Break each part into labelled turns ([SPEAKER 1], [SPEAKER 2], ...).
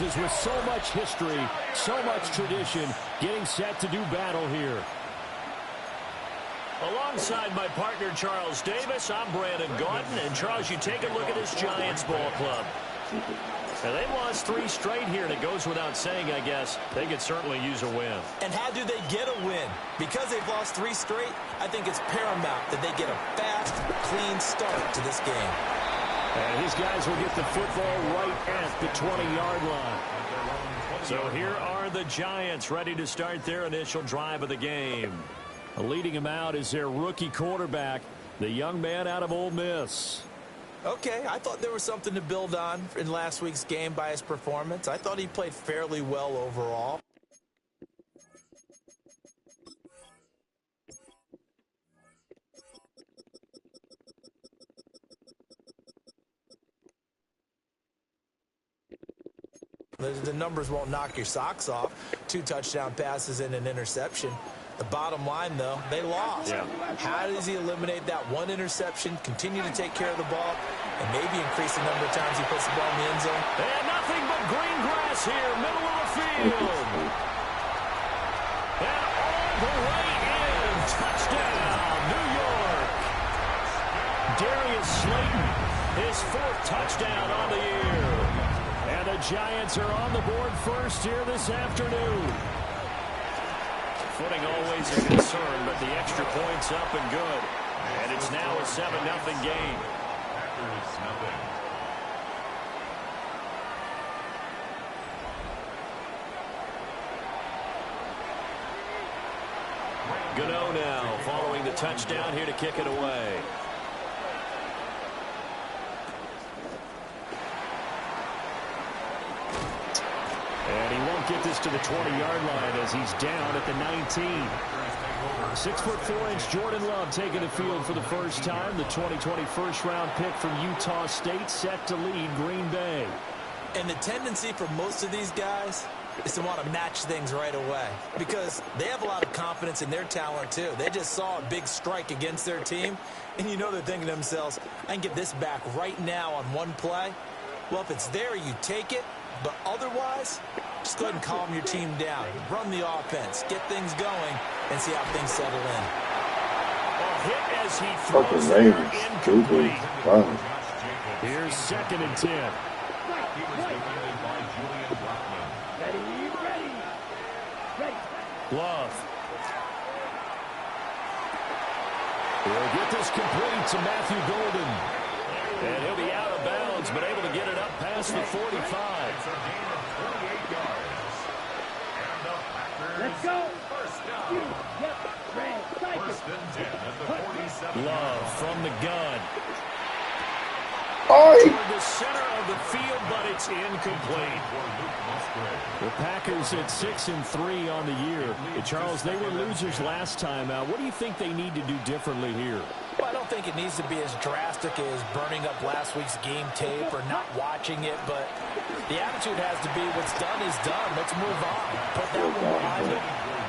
[SPEAKER 1] franchises with so much history, so much tradition, getting set to do battle here.
[SPEAKER 2] Alongside my partner, Charles Davis, I'm Brandon Gaudin. And, Charles, you take a look at this Giants ball club. Now, they've lost 3 straight here, and it goes without saying, I guess, they could certainly use a win.
[SPEAKER 3] And how do they get a win? Because they've lost 3 straight, I think it's paramount that they get a fast, clean start to this game.
[SPEAKER 1] And his guys will get the football right at the 20-yard line.
[SPEAKER 2] So here are the Giants ready to start their initial drive of the game.
[SPEAKER 1] Leading him out is their rookie quarterback, the young man out of Ole Miss.
[SPEAKER 3] Okay, I thought there was something to build on in last week's game by his performance. I thought he played fairly well overall. The numbers won't knock your socks off. 2 touchdown passes and an interception. The bottom line, though, they lost.
[SPEAKER 2] Yeah.
[SPEAKER 3] How does he eliminate that 1 interception, continue to take care of the ball, and maybe increase the number of times he puts the ball in the end zone?
[SPEAKER 2] And nothing but green grass here, middle of the field. And all the way in. Touchdown, New York. Darius Slayton, his 4th touchdown on the year. And the Giants are on the board first here this afternoon. Footing always a concern, but the extra point's up and good. And it's now a 7-0 game. Gano now following the touchdown here to kick it away.
[SPEAKER 1] And he won't get this to the 20-yard line as he's down at the 19. 6'4" Jordan Love taking the field for the first time. The 2020 first-round pick from Utah State set to lead Green Bay.
[SPEAKER 3] And the tendency for most of these guys is to want to match things right away because they have a lot of confidence in their talent, too. They just saw a big strike against their team, and you know they're thinking to themselves, I can get this back right now on 1 play. Well, if it's there, you take it. But otherwise, just go ahead and calm your team down. Run the offense. Get things going and see how things settle in.
[SPEAKER 2] A hit as he throws it incomplete.
[SPEAKER 1] Here's 2nd and 10. Love. He'll get this complete to Matthew Golden.
[SPEAKER 2] And he'll be out of bounds, but able to get it up past the 45.
[SPEAKER 4] Let's go.
[SPEAKER 2] Love from the gun.
[SPEAKER 1] Oh!
[SPEAKER 2] Toward the center of the field, but it's incomplete.
[SPEAKER 1] The Packers at 6-3 on the year. Charles, they were losers last time out. What do you think they need to do differently here?
[SPEAKER 3] Well, I don't think it needs to be as drastic as burning up last week's game tape or not watching it, but the attitude has to be what's done is done. Let's move on. Put that one behind them,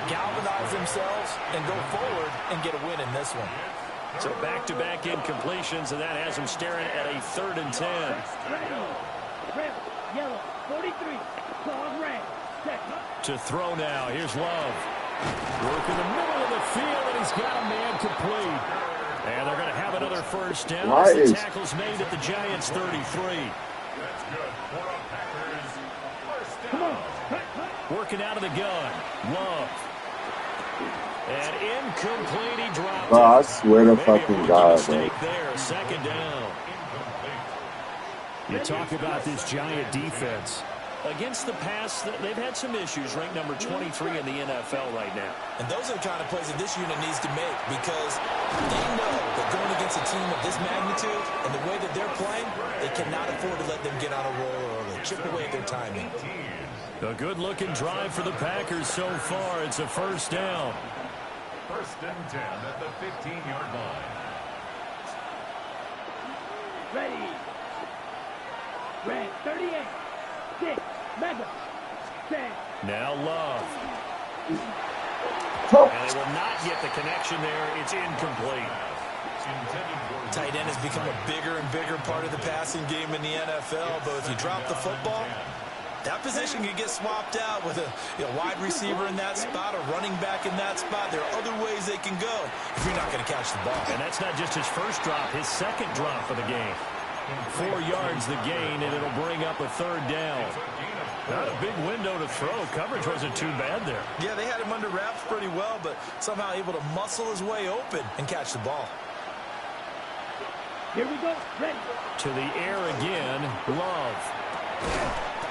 [SPEAKER 3] galvanize themselves, and go forward and get a win in this one.
[SPEAKER 2] So back-to-back incompletions, and that has them staring at a 3rd and 10.
[SPEAKER 4] Red, yellow, 43, claws red.
[SPEAKER 1] To throw now. Here's Love. Work in the middle of the field, and he's got a man complete. And they're going to have another first down as the tackle's made at the Giants' 33. Working out of the gun. Love. And incomplete, he dropped it.
[SPEAKER 5] I swear to fucking God, bro.
[SPEAKER 2] There, 2nd down.
[SPEAKER 1] You talk about this Giant defense.
[SPEAKER 2] Against the pass, they've had some issues, ranked number 23 in the NFL right now.
[SPEAKER 3] And those are the kind of plays that this unit needs to make because they know that going against a team of this magnitude and the way that they're playing, they cannot afford to let them get on a roll early, chip away at their timing.
[SPEAKER 1] A good-looking drive for the Packers so far. It's a first down.
[SPEAKER 6] 1st and 10 at the 15-yard line.
[SPEAKER 4] Ready. Red, 38. 6. Mega. 10.
[SPEAKER 1] Now Love.
[SPEAKER 2] And they will not get the connection there. It's incomplete.
[SPEAKER 3] Tight end has become a bigger and bigger part of the passing game in the NFL, but if you drop the football, That position can get swapped out with a wide receiver in that spot, a running back in that spot. There are other ways they can go if you're not going to catch the ball.
[SPEAKER 2] And that's not just his first drop, his second drop of the game. 4 yards the gain, and it'll bring up a third down. Not a big window to throw. Coverage wasn't too bad there.
[SPEAKER 3] Yeah, they had him under wraps pretty well, but somehow able to muscle his way open and catch the ball.
[SPEAKER 4] Here we go. Ready.
[SPEAKER 2] To the air again. Love.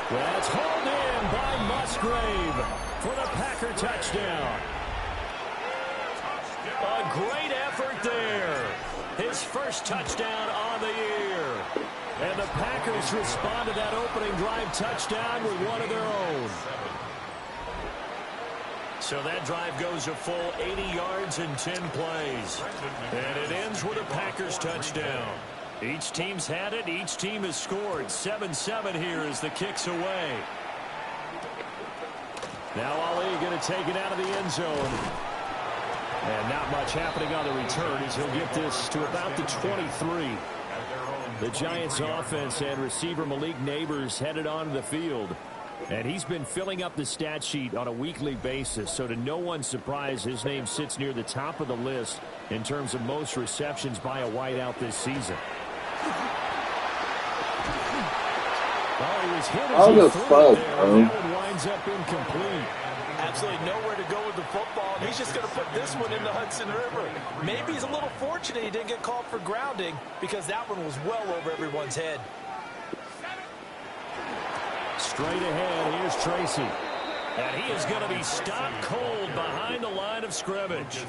[SPEAKER 2] That's hauled in by Musgrave for the Packer touchdown. A great effort there. His first touchdown on the year. And the Packers respond to that opening drive touchdown with one of their own. So that drive goes a full 80 yards in 10 plays. And it ends with a Packers touchdown. Each team's had it. Each team has scored. 7-7 here as the kick's away. Now Ali going to take it out of the end zone. And not much happening on the return as he'll get this to about the 23. The Giants offense and receiver Malik Neighbors headed onto the field. And he's been filling up the stat sheet on a weekly basis. So to no one's surprise, his name sits near the top of the list in terms of most receptions by a wideout this season. Oh, he was hit as he threw it there, and that one winds up incomplete.
[SPEAKER 3] Absolutely nowhere to go with the football, and he's just going to put this one in the Hudson River. Maybe he's a little fortunate he didn't get called for grounding because that one was well over everyone's head.
[SPEAKER 2] Straight ahead, here's Tracy. And he is going to be stopped cold behind the line of scrimmage.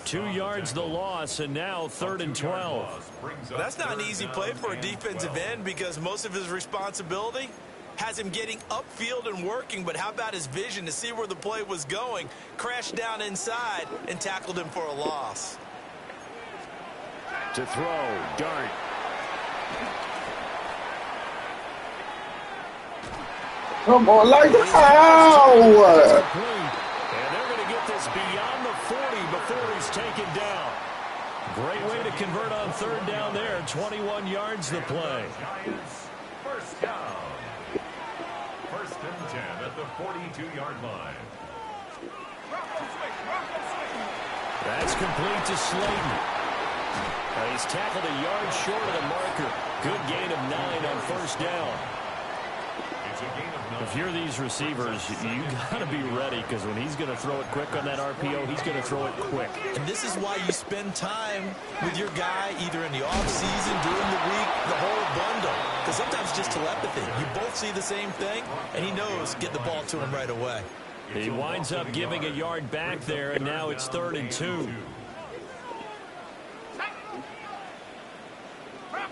[SPEAKER 2] 2 yards the loss, and now 3rd and 12.
[SPEAKER 3] That's not an easy play for a defensive end because most of his responsibility has him getting upfield and working, but how about his vision to see where the play was going, crashed down inside, and tackled him for a loss.
[SPEAKER 2] To throw, Dart.
[SPEAKER 5] Come on, like how?
[SPEAKER 2] And they're going to get this beyond the 40 before he's taken down. Great way to convert on 3rd down there. 21 yards the play.
[SPEAKER 6] First down. 1st and 10 at the 42-yard line.
[SPEAKER 2] That's complete to Slayton. He's tackled a yard short of the marker. Good gain of 9 on 1st down. If you're these receivers, you got to be ready because when he's going to throw it quick on that RPO, he's going to throw it quick.
[SPEAKER 3] And this is why you spend time with your guy either in the offseason, during the week, the whole bundle. Because sometimes just telepathy. You both see the same thing, and he knows get the ball to him right away.
[SPEAKER 2] He winds up giving a yard back there, and now it's 3rd and 2.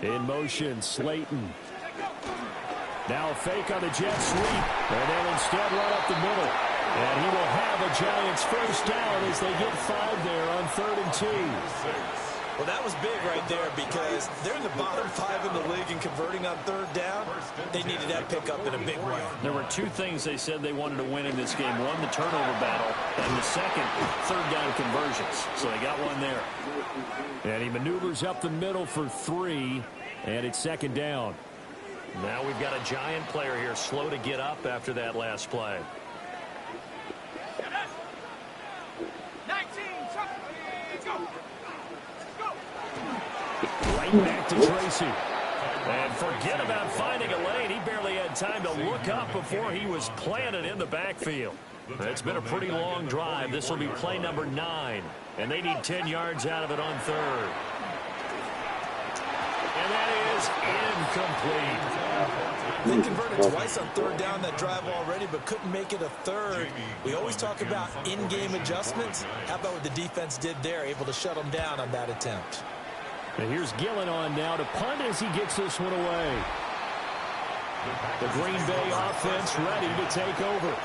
[SPEAKER 2] In motion, Slayton. Now a fake on the jet sweep, and then instead run up the middle. And he will have a Giants first down as they get 5 there on 3rd and 2.
[SPEAKER 3] Well, that was big right there because they're in the bottom 5 in the league in converting on 3rd down. They needed that pickup in a big way.
[SPEAKER 2] There were 2 things they said they wanted to win in this game. One, the turnover battle, and the second, 3rd down conversions. So they got one there. And he maneuvers up the middle for 3, and it's 2nd down. Now we've got a Giant player here slow to get up after that last play.
[SPEAKER 4] 19, go.
[SPEAKER 2] Right back to Tracy. And forget about finding a lane. He barely had time to look up before he was planted in the backfield. It's been a pretty long drive. This will be play number 9. And they need 10 yards out of it on 3rd. And that is incomplete.
[SPEAKER 3] They converted twice on 3rd down that drive already, but couldn't make it a 3rd. We always talk about in-game adjustments. How about what the defense did there, able to shut them down on that attempt.
[SPEAKER 2] And here's Gillen on now to punt as he gets this one away. The Green Bay offense ready to take over.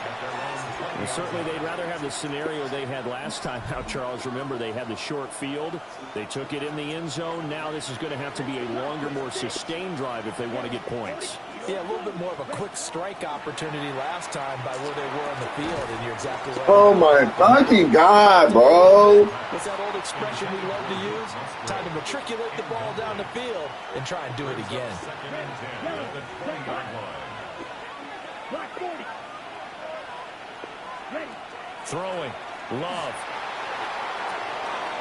[SPEAKER 2] And certainly they'd rather have the scenario they had last time out, Charles. Remember, they had the short field. They took it in the end zone. Now this is going to have to be a longer, more sustained drive if they want to get points.
[SPEAKER 3] Yeah, a little bit more of a quick strike opportunity last time by where they were on the field, and you're exactly right.
[SPEAKER 5] Oh, my fucking God, bro.
[SPEAKER 3] What's that old expression we love to use? Time to matriculate the ball down the field and try and do it again.
[SPEAKER 4] Block 40. Ready.
[SPEAKER 1] Throwing. Love.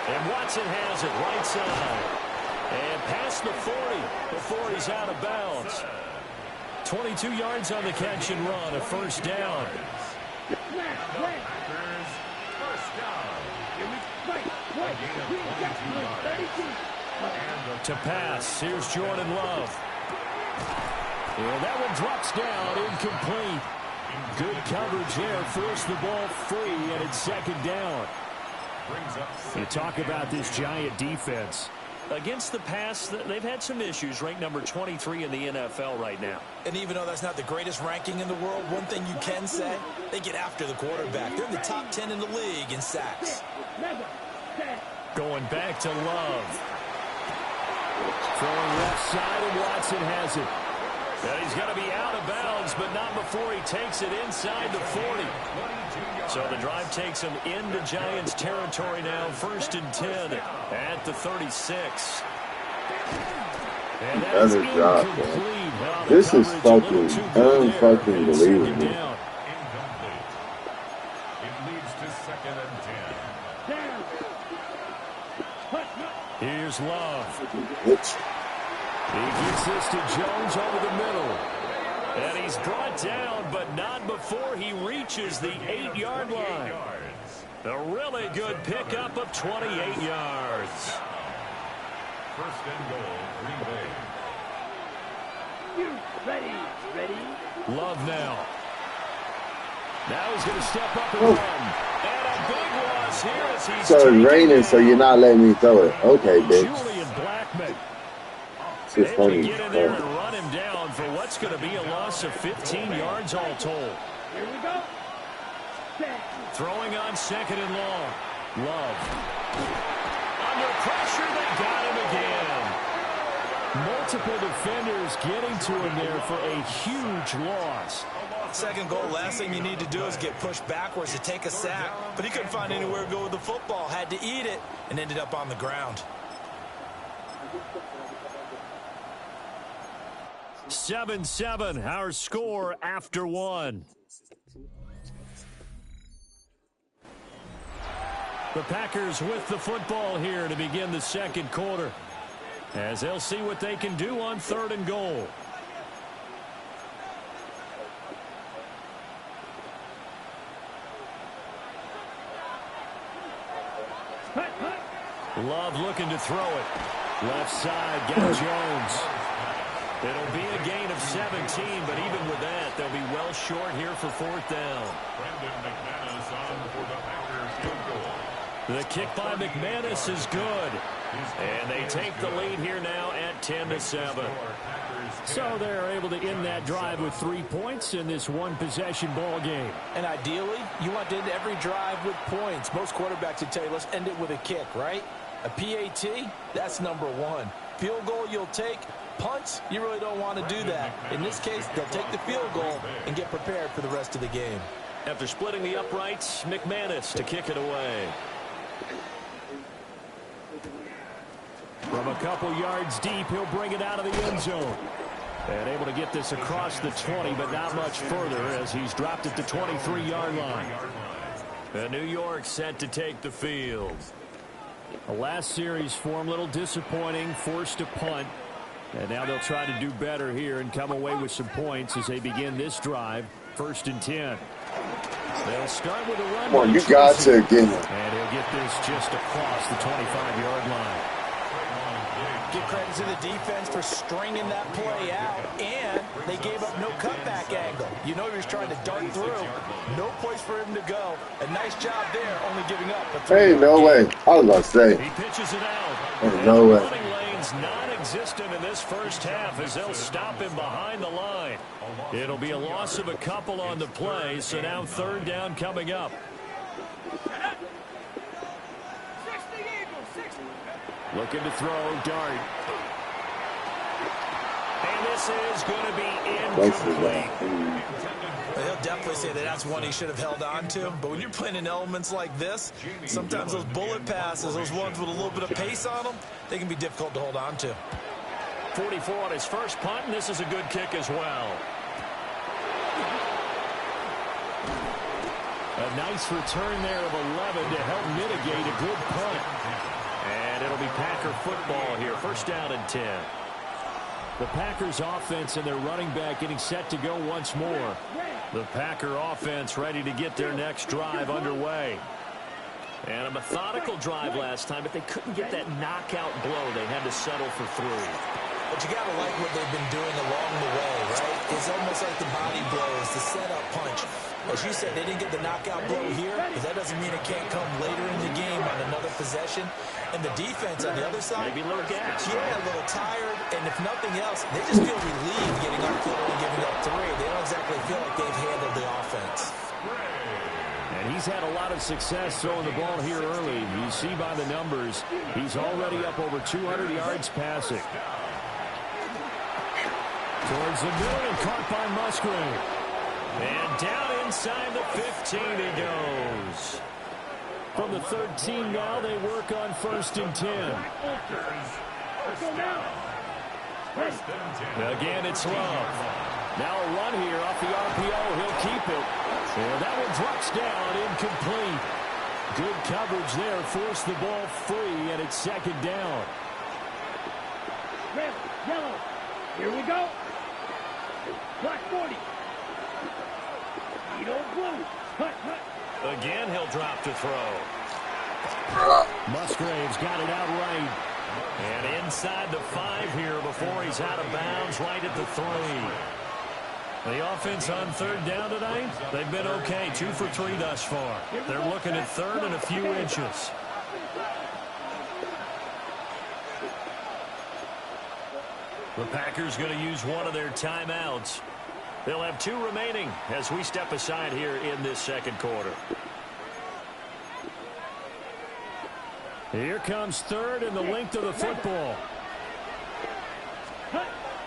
[SPEAKER 1] And Watson has it right side. And past the 40 before he's out of bounds. 22 yards on the catch and run, a first down. To pass, here's Jordan Love. And that one drops down, incomplete. Good coverage there, forced the ball free, and it's second down. You talk about this Giant defense.
[SPEAKER 2] Against the pass, they've had some issues, ranked number 23 in the NFL right now.
[SPEAKER 3] And even though that's not the greatest ranking in the world, one thing you can say, they get after the quarterback. They're in the top 10 in the league in sacks.
[SPEAKER 1] Going back to Love. Throwing left side, and Watson has it. And he's going to be out of bounds, but not before he takes it inside the 40. So the drive takes him into Giants territory now, 1st and 10 at the 36. And that is incomplete. Well,
[SPEAKER 5] this is fucking unfucking believable.
[SPEAKER 6] Incomplete. It leads to 2nd and 10.
[SPEAKER 1] Here's Love.
[SPEAKER 5] Bitch.
[SPEAKER 1] He gets this to Jones over the middle. And he's brought down, but not before he reaches the 8-yard line. A really good pickup of 28 yards.
[SPEAKER 6] 1st and goal, Green Bay.
[SPEAKER 4] Ready.
[SPEAKER 1] Love now. Now he's going to step up and run. And a big loss here as he's
[SPEAKER 5] So it's raining, so you're not letting me throw it. Okay, bitch.
[SPEAKER 1] Julian Blackman.
[SPEAKER 5] It's
[SPEAKER 1] They
[SPEAKER 5] funny.
[SPEAKER 1] can get in there and run him down for what's going to be a loss of 15 yards all told.
[SPEAKER 4] Here we go.
[SPEAKER 1] Throwing on 2nd and long. Love. Under pressure, they got him again. Multiple defenders getting to him there for a huge loss.
[SPEAKER 3] 2nd goal, last thing you need to do is get pushed backwards to take a sack. But he couldn't find anywhere to go with the football. Had to eat it and ended up on the ground.
[SPEAKER 1] 7-7, our score after 1. The Packers with the football here to begin the 2nd quarter, as they'll see what they can do on 3rd and goal. Love looking to throw it. Left side, got Jones. It'll be a gain of 17, but even with that, they'll be well short here for 4th down.
[SPEAKER 6] Brendan McManus on for the Packers field goal.
[SPEAKER 1] The kick by McManus is good. And they take the lead here now at 10-7. So they're able to end that drive with 3 points in this one-possession ball game.
[SPEAKER 3] And ideally, you want to end every drive with points. Most quarterbacks would tell you, let's end it with a kick, right? A PAT, that's number 1. Field goal you'll take. Punts, you really don't want to do that. In this case, they'll take the field goal and get prepared for the rest of the game.
[SPEAKER 2] After splitting the uprights, McManus to kick it away.
[SPEAKER 1] From a couple yards deep, he'll bring it out of the end zone. And able to get this across the 20, but not much further as he's dropped it to 23-yard line. And New York set to take the field. The last series for him, a little disappointing, forced a punt. And now they'll try to do better here and come away with some points as they begin this drive. 1st and 10. They'll start with a run.
[SPEAKER 5] Come on, you got to get him.
[SPEAKER 1] And he'll get this just across the 25-yard line.
[SPEAKER 3] Give credit to the defense for stringing that play out, and they gave up no cutback angle. You know he was trying to dart through. No place for him to go. A nice job there, only giving up a 3-yard
[SPEAKER 5] Hey, no way. I was about to say.
[SPEAKER 1] He pitches it out.
[SPEAKER 5] There's no way.
[SPEAKER 1] Running lanes non-existent in this first half as they'll stop him behind the line. It'll be a loss of a couple on the play, so now 3rd down coming up.
[SPEAKER 4] 60 Eagles, 60.
[SPEAKER 1] Looking to throw, dart. And this is going to be incomplete.
[SPEAKER 3] He'll definitely say that that's one he should have held on to. But when you're playing in elements like this, sometimes those bullet passes, those ones with a little bit of pace on them, they can be difficult to hold on to.
[SPEAKER 2] 44 on his first punt, and this is a good kick as well.
[SPEAKER 1] A nice return there of 11 to help mitigate a good punt.
[SPEAKER 2] And it'll be Packer football here. First down and 10.
[SPEAKER 1] The Packers offense and their running back getting set to go once more.
[SPEAKER 2] The Packer offense ready to get their next drive underway. And a methodical drive last time, but they couldn't get that knockout blow. They had to settle for 3.
[SPEAKER 3] But you got to like what they've been doing along the way, right? It's almost like the body blows, the setup punch. As you said, they didn't get the knockout blow here, but that doesn't mean it can't come later in the game on another possession. And the defense on the other side,
[SPEAKER 2] maybe a little gas.
[SPEAKER 3] Yeah, a little tired. And if nothing else, they just feel relieved getting up field and giving up 3. They don't exactly feel like they've handled the offense.
[SPEAKER 1] And he's had a lot of success throwing the ball here early. You see by the numbers, he's already up over 200 yards passing. Towards the middle and caught by Musgrave.
[SPEAKER 2] And down inside the 15 he goes.
[SPEAKER 1] From the 13 now, they work on 1st and 10. Again, it's Love. Now a run here off the RPO. He'll keep it. And that one drops down, incomplete. Good coverage there. Forced the ball free, and it's 2nd down.
[SPEAKER 4] Red, yellow. Here we go. Black 40. Edo blue. Hut, hut.
[SPEAKER 2] Again, he'll drop to throw.
[SPEAKER 1] Musgrave's got it out right.
[SPEAKER 2] And inside the 5 here before he's out of bounds, right at the 3. The offense on 3rd down tonight, they've been okay. 2 for 3 thus far. They're looking at 3rd and a few inches. The Packers going to use one of their timeouts. They'll have 2 remaining as we step aside here in this 2nd quarter.
[SPEAKER 1] Here comes 3rd and the length of the football.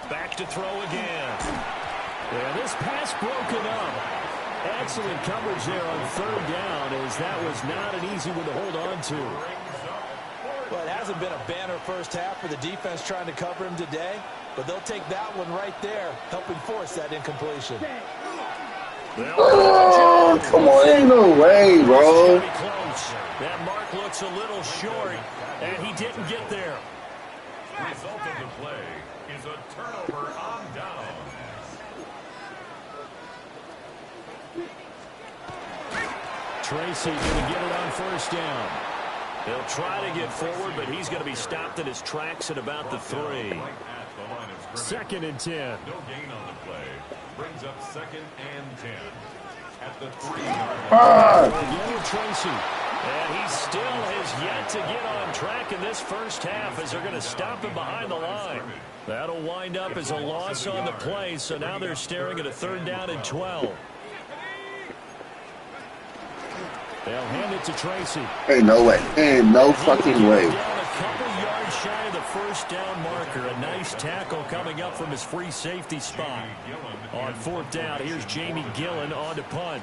[SPEAKER 2] Back to throw again.
[SPEAKER 1] Yeah, this pass broken up. Excellent coverage there on 3rd down, as that was not an easy one to hold on to.
[SPEAKER 3] Well, it hasn't been a banner first half for the defense trying to cover him today, but they'll take that one right there, helping force that incompletion.
[SPEAKER 5] Oh, come on, ain't no way, bro.
[SPEAKER 2] Close. That mark looks a little short, and he didn't get there.
[SPEAKER 6] The result of the play is a turnover on down.
[SPEAKER 1] Tracy going to get it on 1st down.
[SPEAKER 2] They'll try to get forward, but he's going to be stopped in his tracks at about the 3.
[SPEAKER 1] 2nd and 10.
[SPEAKER 6] No gain on the play. Brings up 2nd and 10. At the 3-yard
[SPEAKER 1] Again, Tracy.
[SPEAKER 2] And he still has yet to get on track in this first half as they're going to stop him behind the line. That'll wind up as a loss on the play, so now they're staring at a 3rd down and 12.
[SPEAKER 1] They'll hand it to Tracy.
[SPEAKER 5] Ain't no way. Ain't no fucking way.
[SPEAKER 2] Down a couple yards shy of the 1st down marker. A nice tackle coming up from his free safety spot. On 4th down, here's Jamie Gillen on to punt.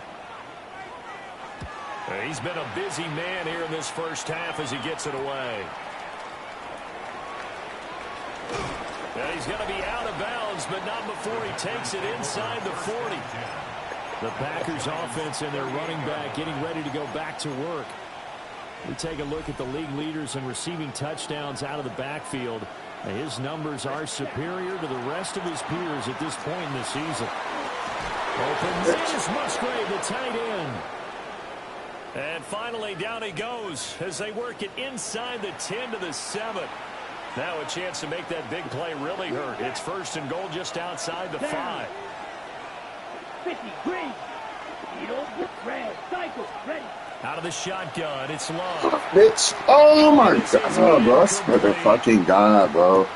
[SPEAKER 2] He's been a busy man here in this first half as he gets it away. And he's going to be out of bounds, but not before he takes it inside the 40.
[SPEAKER 1] The Packers offense and their running back getting ready to go back to work. We take a look at the league leaders in receiving touchdowns out of the backfield. His numbers are superior to the rest of his peers at this point in the season. Open is Musgrave, the tight end.
[SPEAKER 2] And finally, down he goes as they work it inside the 10 to the 7. Now a chance to make that big play really hurt. It's 1st and goal just outside the 5.
[SPEAKER 4] 50, green. Edo, red, cycle, ready.
[SPEAKER 2] Out of the shotgun, it's Love.
[SPEAKER 5] Bitch. Oh, my God. Oh, bro. I swear to fucking God, bro.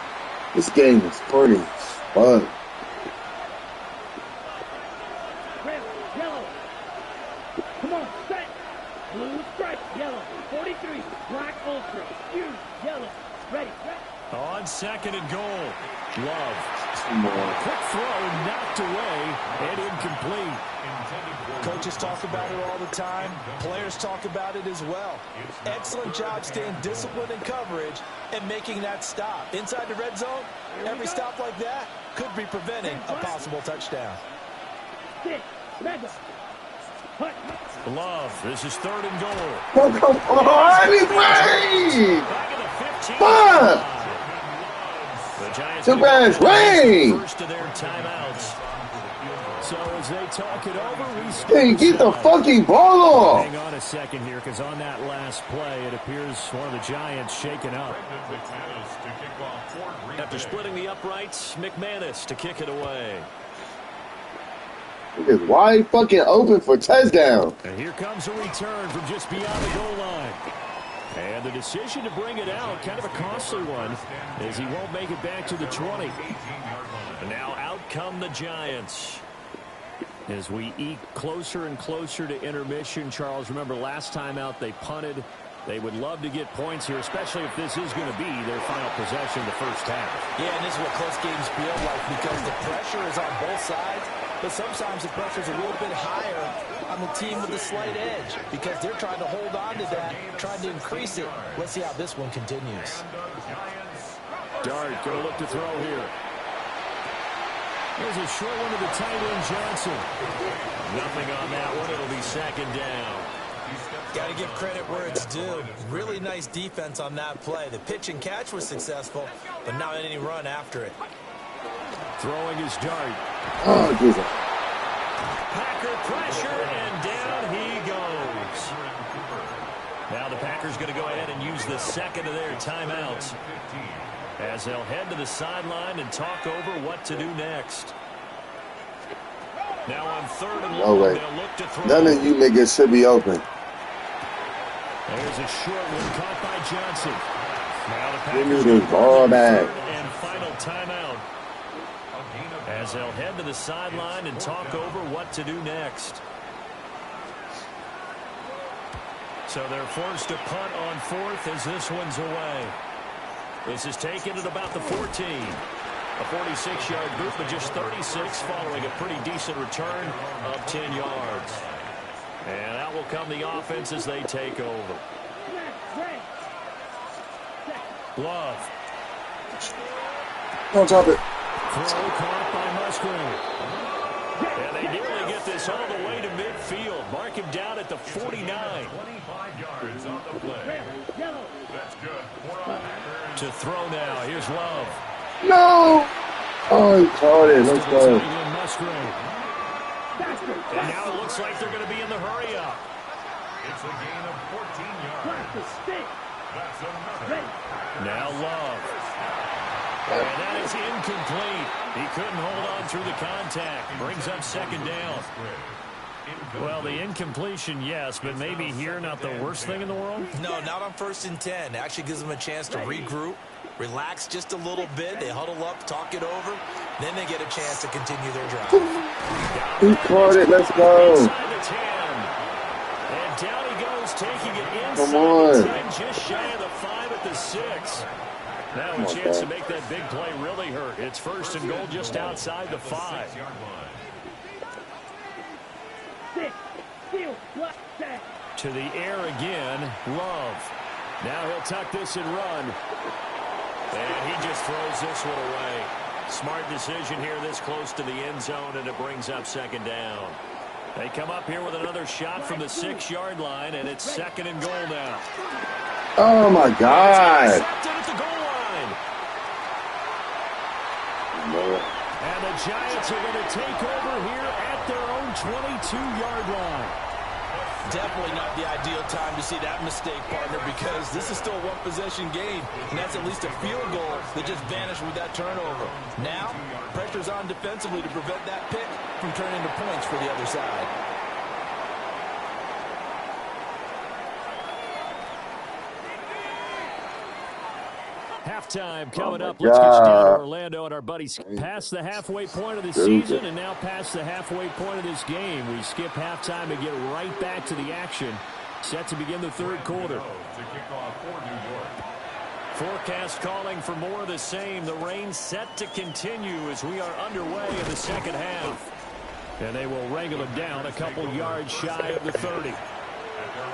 [SPEAKER 5] This game is pretty fun.
[SPEAKER 4] Red, yellow. Come on, set. Blue, stripe, yellow. 43, black, ultra. Huge, yellow. Ready, ready.
[SPEAKER 2] On 2nd and goal. Love.
[SPEAKER 1] Quick throw knocked away and incomplete.
[SPEAKER 3] Coaches talk about it all the time. Players talk about it as well. Excellent job staying disciplined in coverage and making that stop. Inside the red zone, every stop like that could be preventing a possible touchdown.
[SPEAKER 4] Sit, mega. Hut.
[SPEAKER 2] Love, this is 3rd and goal.
[SPEAKER 5] Oh, come on, anyway!
[SPEAKER 2] Back in the 15.
[SPEAKER 5] Fuck!
[SPEAKER 2] The Giants
[SPEAKER 5] Too bad, Ray!
[SPEAKER 2] first of their timeouts.
[SPEAKER 1] So as they talk it over, we step
[SPEAKER 5] Hey, get the
[SPEAKER 1] aside.
[SPEAKER 5] fucking ball off!
[SPEAKER 1] Hang on a second here, because on that last play, it appears one of the Giants shaken up.
[SPEAKER 2] After splitting the uprights, McManus to kick it away.
[SPEAKER 5] It is wide fucking open for touchdown.
[SPEAKER 1] And here comes a return from just beyond the goal line. And the decision to bring it out, kind of a costly one, as he won't make it back to the 20.
[SPEAKER 2] And now out come the Giants.
[SPEAKER 1] As we eke closer and closer to intermission, Charles, remember last time out they punted. They would love to get points here, especially if this is going to be their final possession of the first half.
[SPEAKER 3] Yeah, and this is what close games feel like because the pressure is on both sides, but sometimes the pressure is a little bit higher on the team with the slight edge because they're trying to hold on to that, trying to increase it. Let's see how this one continues.
[SPEAKER 1] Dart going to look to throw here. There's a short one to the tight end, Johnson.
[SPEAKER 2] Nothing on that one. It'll be 2nd down.
[SPEAKER 3] Got to give credit where it's due. Really nice defense on that play. The pitch and catch was successful, but not any run after it.
[SPEAKER 1] Throwing his Dart.
[SPEAKER 5] Oh, Jesus.
[SPEAKER 2] Packer pressure, and down he goes. Now the Packers going to go ahead and use the 2nd of their timeouts as they'll head to the sideline and talk over what to do next. Now on 3rd and long, they'll look to throw.
[SPEAKER 5] None of you niggas should be open.
[SPEAKER 1] There's a short one caught by Johnson. Now the
[SPEAKER 5] Give me
[SPEAKER 1] Packers
[SPEAKER 5] this ball back.
[SPEAKER 2] 3rd and final timeout as they'll head to the sideline and talk over what to do next. So they're forced to punt on 4th as this one's away. This is taken at about the 14. A 46-yard boot, but just 36 following a pretty decent return of 10 yards. And out will come the offense as they take over. Love.
[SPEAKER 5] Don't drop it.
[SPEAKER 1] Throw caught by Musgrave.
[SPEAKER 2] And they nearly get this all the way to midfield. Mark him down at the 49.
[SPEAKER 6] 25 yards on the play. That's good.
[SPEAKER 2] To throw now. Here's Love.
[SPEAKER 5] No! Oh, he caught it. Let's go.
[SPEAKER 1] Musgrave.
[SPEAKER 2] And now it looks like they're going to be in the hurry-up.
[SPEAKER 6] It's a gain of 14 yards. That's another.
[SPEAKER 2] Now Love. And that is incomplete. He couldn't hold on through the contact. Brings up 2nd down. Well, the incompletion, yes, but maybe here not the worst thing in the world?
[SPEAKER 3] No, not on 1st and 10. Actually gives them a chance to regroup, relax just a little bit. They huddle up, talk it over. Then they get a chance to continue their drive.
[SPEAKER 5] He caught it. Let's go.
[SPEAKER 2] Inside the 10. And down he goes, taking it inside
[SPEAKER 5] Come on.
[SPEAKER 2] the 10, just shy of the 5 at the 6. Now a chance to make that big play really hurt. It's 1st and goal just outside the 5. To the air again, Love. Now he'll tuck this and run. And he just throws this one away. Smart decision here this close to the end zone, and it brings up 2nd down. They come up here with another shot from the 6-yard line, and it's 2nd and goal now.
[SPEAKER 5] Oh, my God.
[SPEAKER 2] Intercepted at the goal line. And the Giants are going to take over here at their own 22-yard line.
[SPEAKER 3] Definitely not the ideal time to see that mistake, partner, because this is still a one-possession game, and that's at least a field goal that just vanished with that turnover. Now, pressure's on defensively to prevent that pick from turning into points for the other side.
[SPEAKER 1] Halftime coming up. Let's get you down to Orlando and our buddies past the halfway point of the season and now past the halfway point of this game. We skip halftime and get right back to the action. Set to begin the 3rd quarter. Forecast calling for more of the same. The rain set to continue as we are underway in the 2nd half. And they will wrangle it down a couple yards shy of the 30.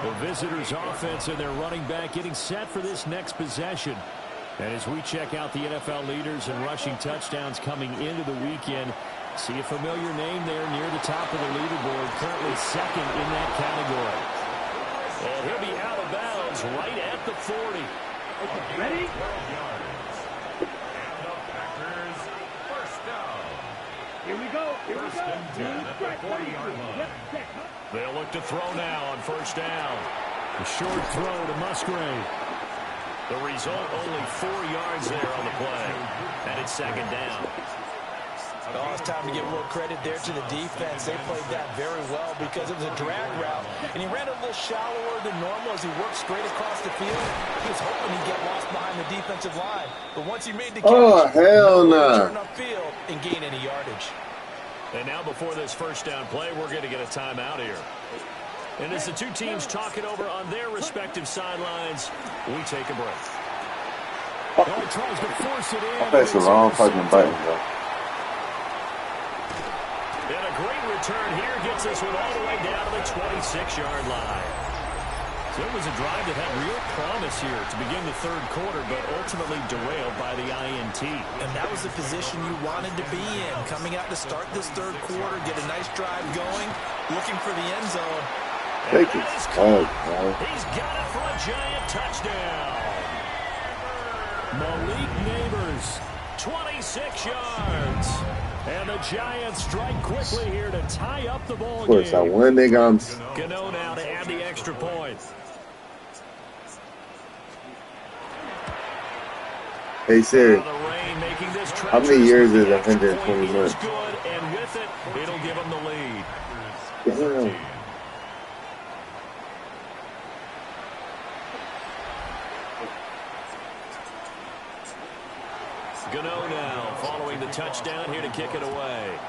[SPEAKER 1] The visitors' offense and their running back getting set for this next possession. And as we check out the NFL leaders and rushing touchdowns coming into the weekend, See a familiar name there near the top of the leaderboard, currently second in that category.
[SPEAKER 2] And he'll be out of bounds right at the 40.
[SPEAKER 4] Ready? Here we go. Here we go. Yep, set.
[SPEAKER 2] They'll look to throw now on first down.
[SPEAKER 1] A short throw to Musgrave.
[SPEAKER 2] The result, only 4 yards there on the play. And it's second down.
[SPEAKER 3] Oh, it's time to give a little credit there to the defense. They played that very well because it was a drag route. And he ran a little shallower than normal as he worked straight across the field. He was hoping he'd get lost behind the defensive line. But once he made the catch,
[SPEAKER 5] hell no.
[SPEAKER 3] Turn upfield and gain any yardage.
[SPEAKER 2] And now before this first down play, we're going to get a timeout here. And as the two teams talk it over on their respective sidelines, we take a break.
[SPEAKER 1] Oh, he tries to force it in.
[SPEAKER 5] I pressed the wrong fucking button, bro.
[SPEAKER 2] And a great return here gets us all the way down to the 26-yard line. So it was a drive that had real promise here to begin the third quarter, but ultimately derailed by the INT.
[SPEAKER 3] And that was the position you wanted to be in. Coming out to start this third quarter, get a nice drive going, looking for the end zone.
[SPEAKER 5] Take it. Oh, bro.
[SPEAKER 2] He's got it for a giant touchdown.
[SPEAKER 1] Malik Neighbors, 26 yards. And the Giants strike quickly here to tie up the ball
[SPEAKER 5] Of course, I
[SPEAKER 1] game.
[SPEAKER 5] won, nigga.
[SPEAKER 2] Gano now to add the extra point.
[SPEAKER 5] Hey, Siri,
[SPEAKER 2] The rain making this
[SPEAKER 5] how many years is 120
[SPEAKER 2] point
[SPEAKER 5] months?
[SPEAKER 2] is good, and with it, it'll give them the lead.
[SPEAKER 5] Damn.
[SPEAKER 2] Gano now following the touchdown here to kick it away.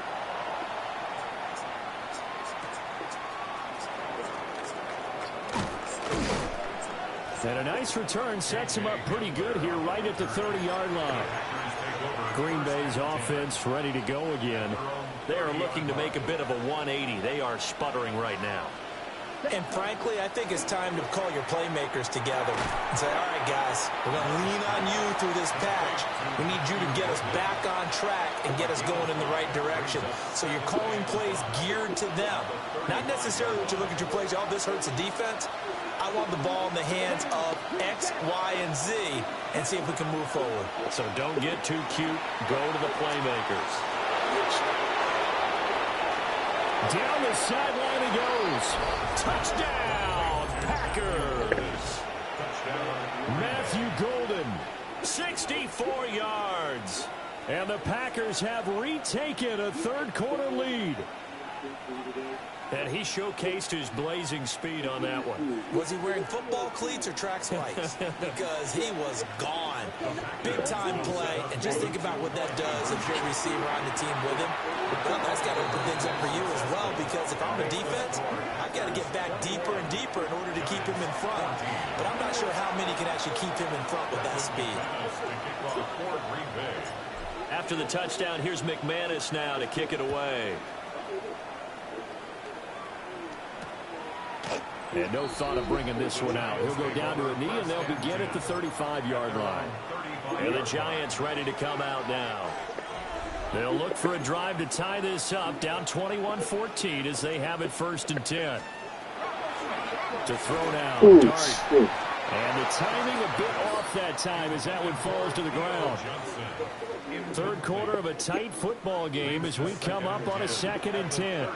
[SPEAKER 1] And a nice return sets him up pretty good here right at the 30-yard line. Green Bay's offense ready to go again.
[SPEAKER 2] They are looking to make a bit of a 180. They are sputtering right now.
[SPEAKER 3] And frankly, I think it's time to call your playmakers together and say, all right, guys, we're going to lean on you through this patch. We need you to get us back on track and get us going in the right direction. So you're calling plays geared to them. Not necessarily what you look at your plays, oh, this hurts the defense. I want the ball in the hands of X, Y, and Z and see if we can move forward.
[SPEAKER 2] So don't get too cute. Go to the playmakers.
[SPEAKER 1] Down the sideline he goes. Touchdown, Packers. Matthew Golden, 64 yards. And the Packers have retaken a third-quarter lead.
[SPEAKER 2] And he showcased his blazing speed on that one.
[SPEAKER 3] Was he wearing football cleats or track spikes? Because he was gone. Big-time play, and just think about what that does if you're a receiver on the team with him. Well, that's got to open things up for you as well, because if I'm a defense, I've got to get back deeper and deeper in order to keep him in front. But I'm not sure how many can actually keep him in front with that speed.
[SPEAKER 2] After the touchdown, here's McManus now to kick it away.
[SPEAKER 1] And no thought of bringing this one out. He'll go down to a knee, and they'll begin at the 35-yard line.
[SPEAKER 2] And the Giants ready to come out now. They'll look for a drive to tie this up, down 21-14 as they have it 1st and 10. To throw now,
[SPEAKER 5] Ooh,
[SPEAKER 2] Dart.
[SPEAKER 5] shit.
[SPEAKER 1] And the timing a bit off that time as that one falls to the ground. Third quarter of a tight football game as we come up on a 2nd and 10.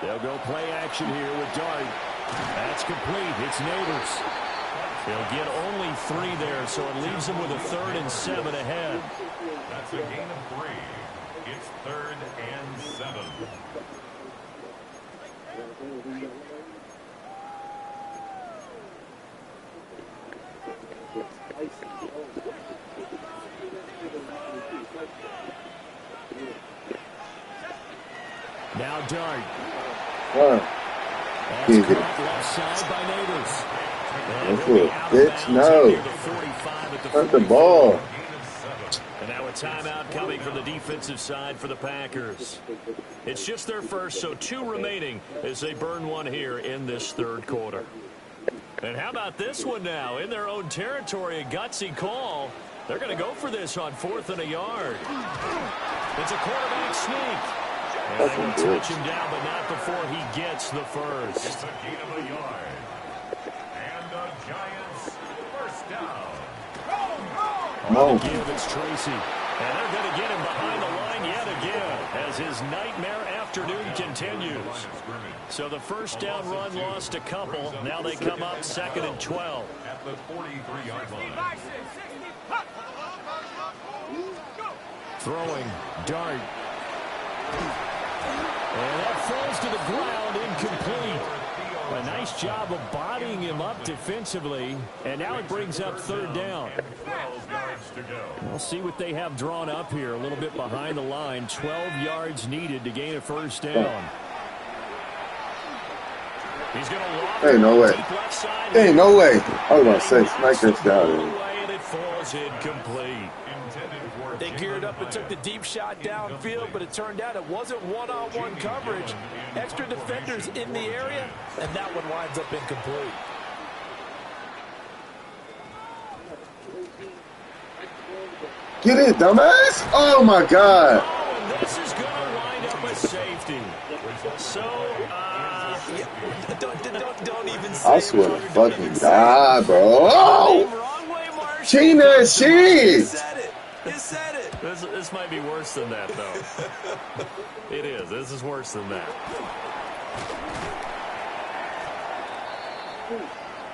[SPEAKER 1] They'll go play action here with Dart. That's complete. It's Neighbors. They'll get only 3 there, so it leaves them with a 3rd and 7 ahead.
[SPEAKER 6] That's a gain of 3. It's 3rd and 7.
[SPEAKER 1] Now Dart.
[SPEAKER 5] Huh.
[SPEAKER 1] That's caught left side by Neighbors. And
[SPEAKER 5] That's
[SPEAKER 1] he'll be
[SPEAKER 5] it.
[SPEAKER 1] out of
[SPEAKER 5] Bitch,
[SPEAKER 1] bounds
[SPEAKER 5] no.
[SPEAKER 1] near the 45 at the
[SPEAKER 5] Not the
[SPEAKER 1] 44.
[SPEAKER 5] ball.
[SPEAKER 2] And now a timeout coming from the defensive side for the Packers. It's just their first, so 2 remaining as they burn one here in this 3rd quarter. And how about this one now? In their own territory, a gutsy call. They're going to go for this on 4th and a yard. It's a quarterback sneak. And they will touch him down, but not before he gets the first.
[SPEAKER 6] It's a gain of a yard. And the Giants first down.
[SPEAKER 1] On the give, it's Tracy. And they're going to get him behind the line yet again as his nightmare afternoon continues. So the first down run lost a couple. Now they come up 2nd and 12.
[SPEAKER 6] At the 43-yard line.
[SPEAKER 1] Throwing, dart. And that falls to the ground, incomplete. A nice job of bodying him up defensively. And now it brings up 3rd down.
[SPEAKER 6] 12 yards to go.
[SPEAKER 1] We'll see what they have drawn up here. A little bit behind the line. 12 yards needed to gain a first down.
[SPEAKER 2] He's going to loft
[SPEAKER 5] Hey, no way.
[SPEAKER 2] deep left side.
[SPEAKER 5] Hey, no way. I was going to say, smack this guy.
[SPEAKER 2] And it falls incomplete.
[SPEAKER 3] They geared up and took the deep shot downfield, but it turned out it wasn't one-on-one coverage. Extra defenders in the area, and that one winds up incomplete.
[SPEAKER 5] Get it, dumbass. Oh, my God.
[SPEAKER 2] Oh, and this is going to wind up a safety. So,
[SPEAKER 3] Don't even say
[SPEAKER 5] I
[SPEAKER 3] it,
[SPEAKER 5] swear
[SPEAKER 3] bro.
[SPEAKER 5] to
[SPEAKER 3] Don't
[SPEAKER 5] fucking
[SPEAKER 3] even say
[SPEAKER 5] God, bro. Oh!
[SPEAKER 3] it. Wrong way, Marshall.
[SPEAKER 5] Seen that
[SPEAKER 3] You
[SPEAKER 5] shit.
[SPEAKER 3] said it. You said it.
[SPEAKER 2] this might be worse than that, though. It is. This is worse than that.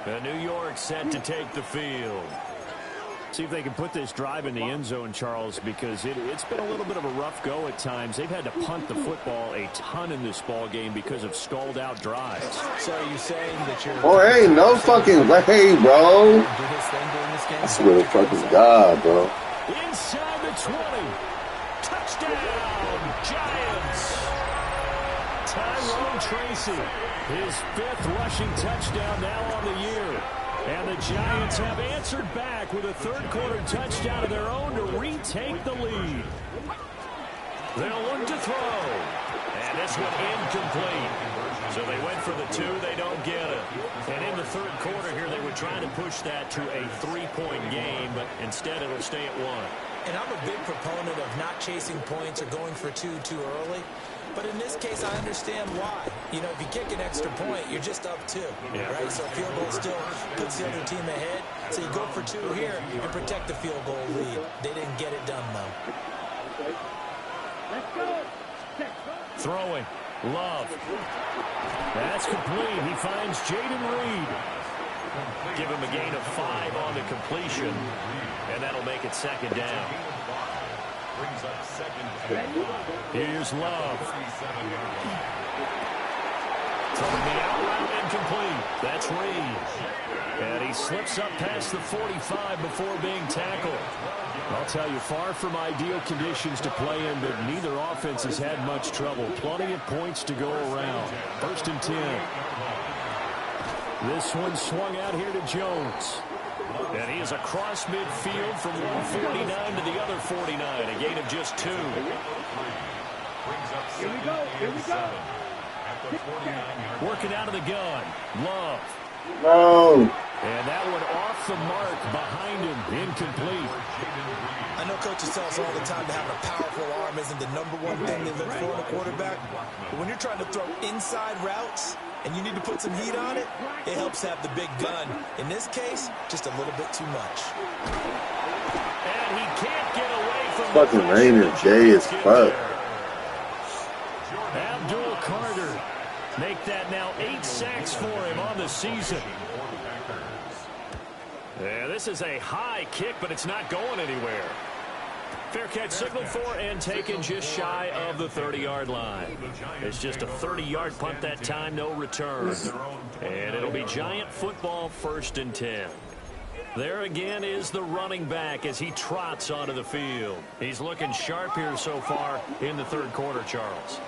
[SPEAKER 1] And New York set to take the field. See if they can put this drive in the end zone, Charles, because it's been a little bit of a rough go at times. They've had to punt the football a ton in this ball game because of stalled-out drives.
[SPEAKER 3] So are you saying that you're...
[SPEAKER 5] Oh, ain't no fucking way, bro.
[SPEAKER 3] do this thing during this game?
[SPEAKER 5] I swear to fucking God, bro.
[SPEAKER 1] Inside the 20. Touchdown, Giants. Tyrone Tracy, his 5th rushing touchdown now on the year. And the Giants have answered back with a 3rd-quarter touchdown of their own to retake the lead. They'll look to throw. And this one incomplete. So they went for the 2. They don't get it. And in the 3rd quarter here, they were trying to push that to a 3-point game, but instead it'll stay at 1.
[SPEAKER 3] And I'm a big proponent of not chasing points or going for 2 too early. But in this case, I understand why. You know, if you kick an extra point, you're just up 2, right? So a field goal still puts the other team ahead. So you go for 2 here and protect the field goal lead. They didn't get it done, though.
[SPEAKER 4] Let's go.
[SPEAKER 1] Throwing. Love. That's complete. He finds Jaden Reed.
[SPEAKER 2] Give him a gain of 5 on the completion. And that'll make it 2nd down.
[SPEAKER 6] Brings up 2nd and 5.
[SPEAKER 1] Here's Love.
[SPEAKER 2] From the out route incomplete. That's Reed.
[SPEAKER 1] And he slips up past the 45 before being tackled. I'll tell you, far from ideal conditions to play in, but neither offense has had much trouble. Plenty of points to go around. 1st and 10. This one swung out here to Jones.
[SPEAKER 2] And he is across midfield from 149 to the other 49. A gain of just 2.
[SPEAKER 4] Here we go. Here we go.
[SPEAKER 1] Working out of the gun. Love.
[SPEAKER 5] No.
[SPEAKER 1] And that one off the mark behind him. Incomplete.
[SPEAKER 3] I know coaches tell us all the time that having a powerful arm isn't the #1 thing they look for in a quarterback. But when you're trying to throw inside routes and you need to put some heat on it, it helps have the big gun. In this case, just a little bit too much.
[SPEAKER 2] And he can't get away from
[SPEAKER 5] Fucking raining day as fuck.
[SPEAKER 1] Abdul Carter. Make that now 8 sacks for him on the season.
[SPEAKER 2] Yeah, this is a high kick, but it's not going anywhere. Fair catch signaled for and taken just shy of the 30-yard line. It's just a 30-yard punt that time, no return. And it'll be Giant football 1st and 10. There again is the running back as he trots onto the field. He's looking sharp here so far in the 3rd quarter, Charles.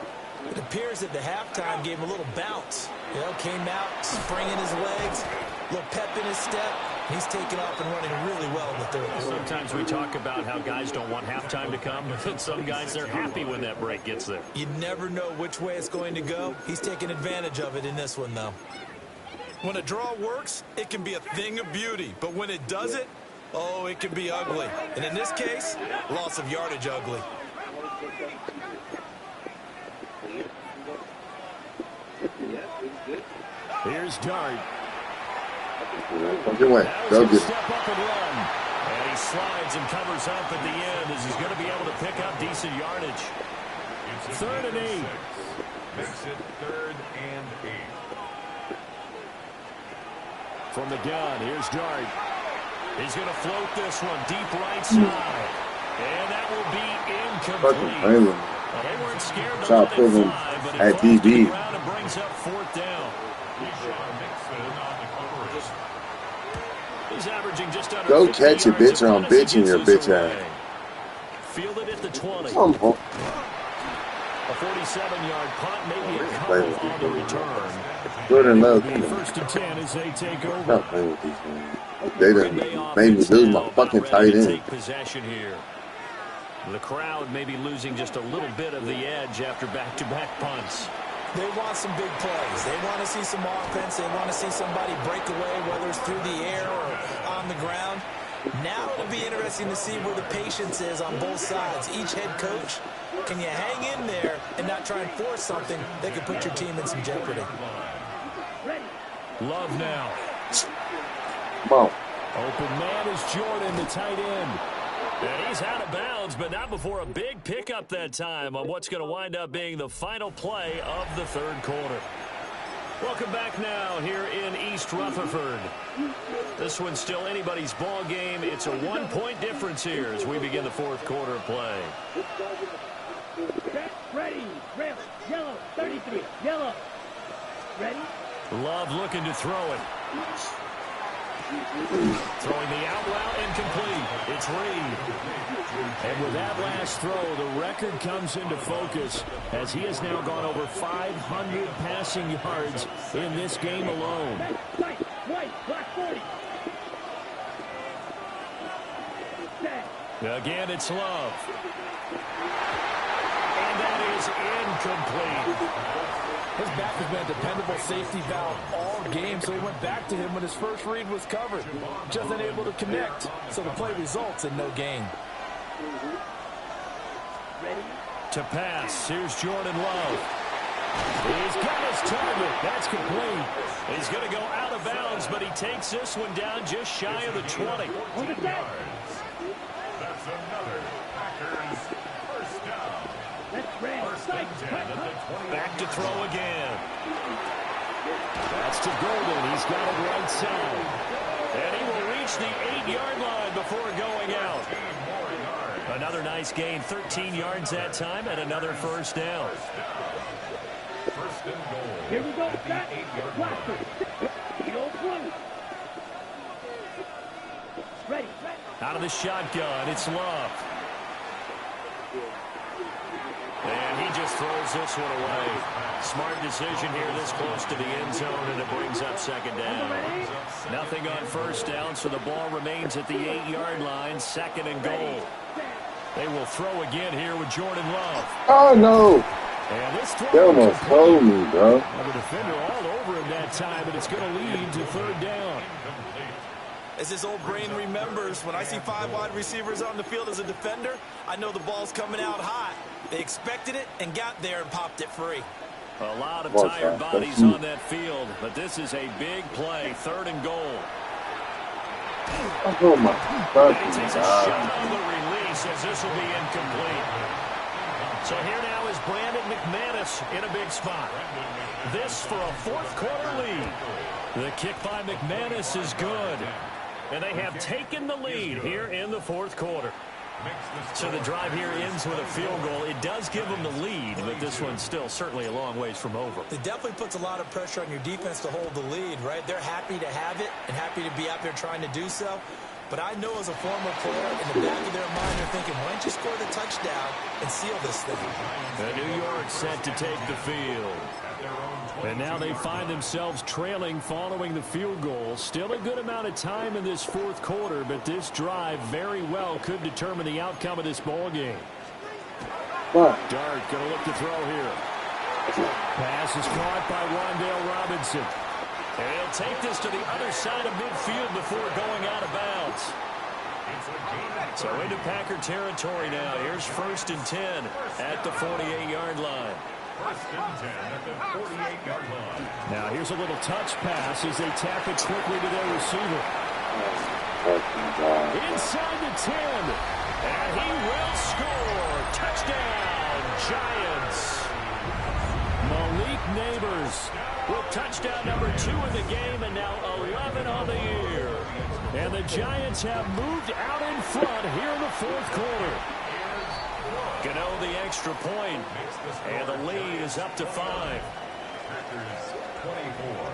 [SPEAKER 3] It appears that the halftime gave him a little bounce. You know, came out, springing his legs, a little pep in his step. He's taken off and running really well in the 3rd quarter.
[SPEAKER 2] Sometimes we talk about how guys don't want halftime to come, but some guys, they're happy when that break gets there.
[SPEAKER 3] You never know which way it's going to go. He's taking advantage of it in this one, though. When a draw works, it can be a thing of beauty. But when it doesn't, oh, it can be ugly. And in this case, loss of yardage ugly.
[SPEAKER 1] Here's Dart.
[SPEAKER 5] Fucking way. Go get it.
[SPEAKER 1] Step up and run.
[SPEAKER 2] And he slides and covers up at the end as he's going to be able to pick up decent yardage.
[SPEAKER 6] It's
[SPEAKER 1] 3rd and 8.
[SPEAKER 6] Makes it 3rd and 8.
[SPEAKER 1] From the gun, here's Dart.
[SPEAKER 2] He's going to float this one deep right side. And that will be
[SPEAKER 5] Fucking
[SPEAKER 2] incomplete.
[SPEAKER 5] Taylor.
[SPEAKER 2] Well, they weren't scared to
[SPEAKER 5] Shot
[SPEAKER 2] let
[SPEAKER 5] put
[SPEAKER 2] it
[SPEAKER 5] him
[SPEAKER 2] fly, but
[SPEAKER 5] at
[SPEAKER 2] it falls to the
[SPEAKER 5] DB.
[SPEAKER 2] ground and brings up 4th down.
[SPEAKER 6] Deshaun Nixon on the coverage.
[SPEAKER 2] He's averaging just under
[SPEAKER 5] Go
[SPEAKER 2] 50
[SPEAKER 5] catch it,
[SPEAKER 2] yards
[SPEAKER 5] bitch, or I'm
[SPEAKER 2] a punt as he
[SPEAKER 5] bitching your
[SPEAKER 2] gets this
[SPEAKER 5] bitch ass.
[SPEAKER 2] away. Fielded at the 20.
[SPEAKER 5] Come on.
[SPEAKER 2] A 47-yard punt, maybe a couple on the return.
[SPEAKER 5] Good and low.
[SPEAKER 1] Be 1st and 10 as they take over.
[SPEAKER 5] Stop playing with these things. They done made me lose my fucking tight end.
[SPEAKER 2] Take possession here. The crowd may be losing just a little bit of the edge after back-to-back punts.
[SPEAKER 3] They want some big plays. They want to see some offense. They want to see somebody break away, whether it's through the air or on the ground. Now it'll be interesting to see where the patience is on both sides. Each head coach, can you hang in there and not try and force something that could put your team in some jeopardy?
[SPEAKER 1] Love now.
[SPEAKER 5] Come on.
[SPEAKER 1] Open man is Jordan, the tight end.
[SPEAKER 2] And he's out of bounds, but not before a big pickup that time on what's going to wind up being the final play of the 3rd quarter. Welcome back now here in East Rutherford. This one's still anybody's ball game. It's a 1-point difference here as we begin the 4th quarter of play.
[SPEAKER 4] Set, ready, red, yellow, 33, yellow. Ready?
[SPEAKER 2] Love looking to throw it. Throwing the out route incomplete. It's Reed.
[SPEAKER 1] And with that last throw, the record comes into focus as he has now gone over 500 passing yards in this game alone.
[SPEAKER 4] Right, white, black 40. Set.
[SPEAKER 2] Again, it's Love. And that is incomplete.
[SPEAKER 7] His back has been a dependable safety valve all game, so he went back to him when his first read was covered. Just unable to connect, so the play results in no gain.
[SPEAKER 4] Ready?
[SPEAKER 2] To pass, here's Jordan Love.
[SPEAKER 1] He's got his target. That's complete.
[SPEAKER 2] He's going to go out of bounds, but he takes this one down just shy of the 20.
[SPEAKER 4] On the set.
[SPEAKER 6] That's another Packers first down.
[SPEAKER 4] Let's red.
[SPEAKER 6] First and 10 at the 20.
[SPEAKER 2] Back to throw again.
[SPEAKER 1] That's to Golden. He's got it right side.
[SPEAKER 2] And he will reach the 8-yard line before going out.
[SPEAKER 6] 15 more yards.
[SPEAKER 2] Another nice gain, 13 yards that time, and another first down.
[SPEAKER 6] First and goal.
[SPEAKER 4] Here we go.
[SPEAKER 6] At the
[SPEAKER 4] Set.
[SPEAKER 6] 8-yard
[SPEAKER 4] Blaster.
[SPEAKER 6] line.
[SPEAKER 4] The old one. Ready.
[SPEAKER 2] Out of the shotgun, it's Love. And he just throws this one away. Smart decision here this close to the end zone, and it brings up 2nd down. Nothing on first down, so the ball remains at the 8-yard line, 2nd and goal. They will throw again here with Jordan Love.
[SPEAKER 5] Oh, no.
[SPEAKER 1] And this throw
[SPEAKER 5] They almost told me, bro.
[SPEAKER 1] Now the defender all over him that time, and it's going to lead to 3rd down.
[SPEAKER 3] As his old brain remembers, when I see 5 wide receivers on the field as a defender, I know the ball's coming out hot. They expected it and got there and popped it free.
[SPEAKER 2] A lot of
[SPEAKER 5] Well,
[SPEAKER 2] tired
[SPEAKER 5] that's
[SPEAKER 2] bodies
[SPEAKER 5] huge.
[SPEAKER 2] on that field, but this is a big play, 3rd and goal.
[SPEAKER 5] Oh, my
[SPEAKER 2] And he
[SPEAKER 5] fucking
[SPEAKER 2] takes a
[SPEAKER 5] God.
[SPEAKER 2] shot on the release as this will be incomplete. So here now is Brandon McManus in a big spot. This for a 4th quarter lead. The kick by McManus is good. And they have taken the lead here in the 4th quarter. So the drive here ends with a field goal. It does give them the lead, but this one's still certainly a long ways from over.
[SPEAKER 3] It definitely puts a lot of pressure on your defense to hold the lead, right? They're happy to have it and happy to be out there trying to do so. But I know as a former player, in the back of their mind, they're thinking, why don't you score the touchdown and seal this thing?
[SPEAKER 2] And New York set to take the field.
[SPEAKER 1] And now they find themselves trailing following the field goal. Still a good amount of time in this 4th quarter, but this drive very well could determine the outcome of this ball game.
[SPEAKER 5] Fuck.
[SPEAKER 1] Dart going to look to throw here. Pass is caught by Wan'Dale Robinson.
[SPEAKER 2] And he'll take this to the other side of midfield before going out of bounds. So into Packer territory now. Here's 1st and 10 at the 48-yard line.
[SPEAKER 6] 1st and 10 at the 48-yard line.
[SPEAKER 1] Now here's a little touch pass as they tap it quickly to their receiver. Inside the 10. And he will score. Touchdown, Giants. Malik Neighbors with touchdown number 2 in the game and now 11 on the year. And the Giants have moved out in front here in the 4th quarter. Gano the extra point, and the lead is up to 5.
[SPEAKER 6] Packers 24.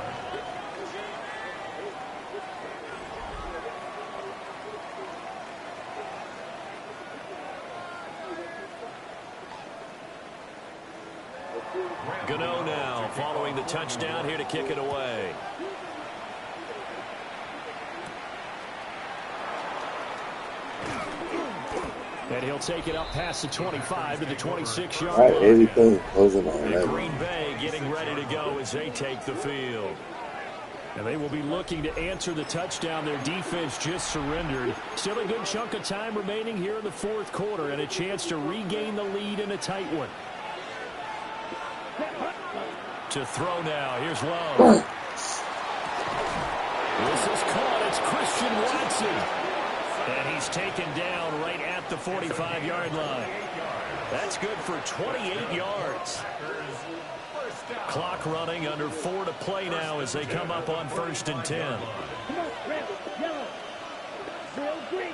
[SPEAKER 2] Gano now following the touchdown here to kick it away.
[SPEAKER 1] And he'll take it up past the 25 to the 26-yard
[SPEAKER 5] All right,
[SPEAKER 1] line.
[SPEAKER 5] everything closing on
[SPEAKER 2] And
[SPEAKER 5] that.
[SPEAKER 2] Green Bay getting ready to go as they take the field.
[SPEAKER 1] And they will be looking to answer the touchdown their defense just surrendered. Still a good chunk of time remaining here in the 4th quarter and a chance to regain the lead in a tight one.
[SPEAKER 2] To throw now. Here's Love.
[SPEAKER 1] This is caught. It's Christian Watson.
[SPEAKER 2] And he's taken down right at the 45-yard line. That's good for 28 yards. Clock running, under 4 to play now as they come up on 1st and 10.
[SPEAKER 4] Come on, red, yellow, blue, green.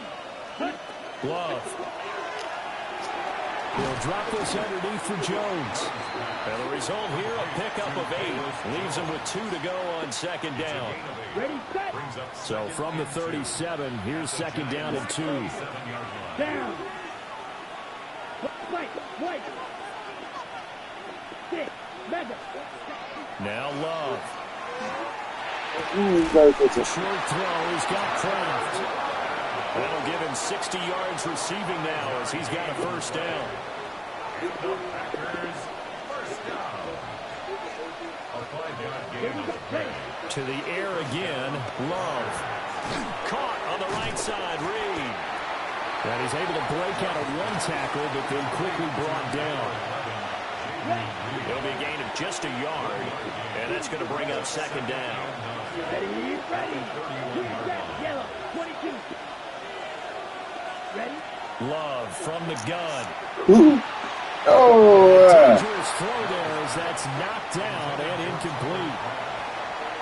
[SPEAKER 4] Hunt.
[SPEAKER 1] Love. He'll drop this underneath for Jones.
[SPEAKER 2] And the result here, a pickup of 8. Leaves him with 2 to go on 2nd down.
[SPEAKER 4] Ready, set.
[SPEAKER 1] So from the 37, here's 2nd down and 2.
[SPEAKER 4] Down. White, white. Stick, Madden.
[SPEAKER 2] Now Love.
[SPEAKER 1] Short throw. He's got Kraft.
[SPEAKER 2] That'll give him 60 yards receiving now as he's got a 1st down.
[SPEAKER 6] The Packers 1st down. A 5-yard gain on the play.
[SPEAKER 1] To the air again. Love.
[SPEAKER 2] Caught on the right side, Reed.
[SPEAKER 1] And he's able to break out of one tackle, but then quickly brought down.
[SPEAKER 2] It'll be a gain of just a yard, and that's going to bring up 2nd down.
[SPEAKER 4] Ready, ready. Set, yellow, 22. Ready?
[SPEAKER 2] Love from the gun.
[SPEAKER 1] Dangerous throw there as that's knocked down and incomplete.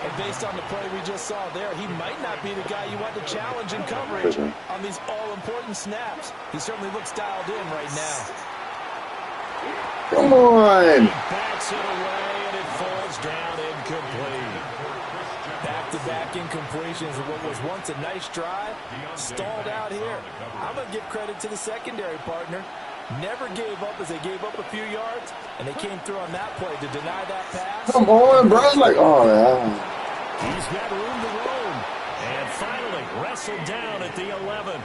[SPEAKER 3] And based on the play we just saw there, he might not be the guy you want to challenge in coverage on these all-important snaps. He certainly looks dialed in right now.
[SPEAKER 5] Come on.
[SPEAKER 2] Bats it away, and it falls down incomplete.
[SPEAKER 3] Back-to-back incompletions of what was once a nice drive, stalled out here. I'm going to give credit to the secondary partner. Never gave up as they gave up a few yards, and they came through on that play to deny that pass.
[SPEAKER 5] Come on, bro. Like, oh, yeah.
[SPEAKER 2] He's got room to roam. And finally wrestled down at the 11.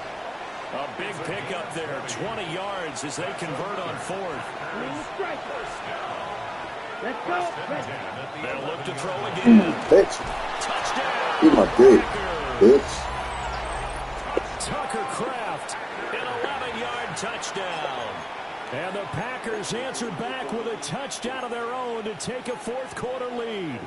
[SPEAKER 2] A big pickup there, 20 yards as they convert on 4th.
[SPEAKER 4] Strike. Let's go. Ready.
[SPEAKER 2] They'll look to throw again.
[SPEAKER 5] Bitch.
[SPEAKER 2] Touchdown.
[SPEAKER 5] Eat my dick, bitch.
[SPEAKER 2] Tucker Kraft, an 11-yard touchdown.
[SPEAKER 1] And the Packers answer back with a touchdown of their own to take a 4th quarter lead.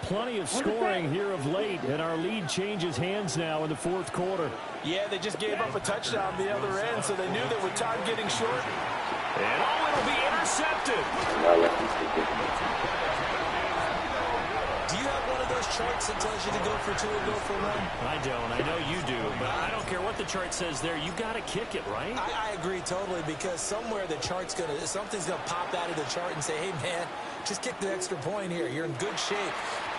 [SPEAKER 1] Plenty of scoring here of late, and our lead changes hands now in the 4th quarter.
[SPEAKER 3] Yeah, they just gave up a touchdown the other end, so they knew that with time getting short.
[SPEAKER 2] And it'll be intercepted.
[SPEAKER 3] Do you have one of those charts that tells you to go for 2 or go for 1?
[SPEAKER 2] I don't. I know you do, but I don't care what the chart says there. You got to kick it, right?
[SPEAKER 3] I agree totally, because somewhere the chart's something's gonna pop out of the chart and say, hey man, just kick the extra point here. You're in good shape.